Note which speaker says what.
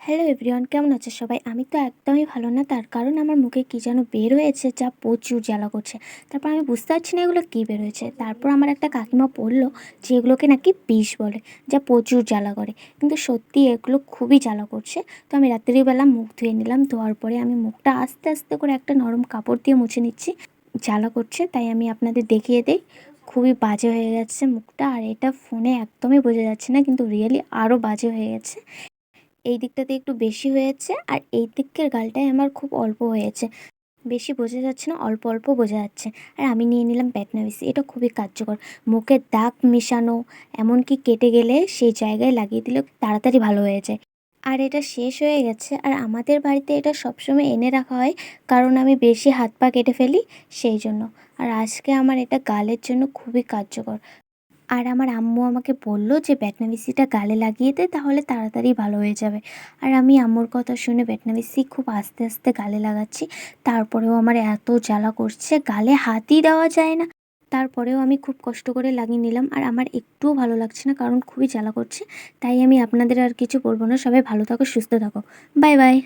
Speaker 1: Hello everyone, কেমন আছে সবাই? আমি তো একদমই ভালো না। তার কারণ আমার মুখে কী যেন বের হয়েছে, যা প্রচুর জ্বালা করছে। তারপর আমি বুঝতে পারছি না এগুলো কী বের হয়েছে। তারপর আমার একটা কাকিমা বলল যে এগুলোকে নাকি বিষ বলে, যা প্রচুর জ্বালা করে। কিন্তু সত্যি এগুলো খুবই জ্বালা করছে। তো আমি রাত্রিবেলা মুখ ধুয়ে নিলাম। ধোয়ার পরে আমি মুখটা আস্তে আস্তে করে একটা নরম কাপড় দিয়ে মুছে নিচ্ছি। জ্বালা করছে তাই আমি আপনাদের দেখিয়ে দিই। খুবই বাজে হয়ে যাচ্ছে মুখটা, আর এটা ফোনে একদমই বোঝা যাচ্ছে না, কিন্তু রিয়েলি আরও বাজে হয়ে গেছে। এই দিকটাতে একটু বেশি হয়েছে, আর এই দিকের গালটায় আমার খুব অল্প হয়েছে। বেশি বোঝা যাচ্ছে না, অল্প অল্প বোঝা যাচ্ছে। আর আমি নিয়ে নিলাম ভ্যাটনাভিসি, এটা খুবই কার্যকর। মুখের দাগ মেশানো, এমনকি কেটে গেলে সেই জায়গায় লাগিয়ে দিলে তাড়াতাড়ি ভালো হয়ে যায়। আর এটা শেষ হয়ে গেছে, আর আমাদের বাড়িতে এটা সবসময় এনে রাখা হয়, কারণ আমি বেশি হাত পা কেটে ফেলি, সেই জন্য। আর আজকে আমার এটা গালের জন্য খুবই কার্যকর। আর আমার আম্মু আমাকে বলল যে ভ্যাটনাভিসিটা গালে লাগিয়ে দে, তাহলে তাড়াতাড়ি ভালো হয়ে যাবে। আর আমি আম্মুর কথা শুনে ভ্যাটনাভিসি খুব আস্তে আস্তে গালে লাগাচ্ছি। তারপরেও আমার এত জ্বালা করছে, গালে হাতই দেওয়া যায় না। তারপরেও আমি খুব কষ্ট করে লাগিয়ে নিলাম, আর আমার একটুও ভালো লাগছে না, কারণ খুবই জ্বালা করছে। তাই আমি আপনাদের আর কিছু বলবো না। সবাই ভালো থাকো, সুস্থ থাকো। Bye bye.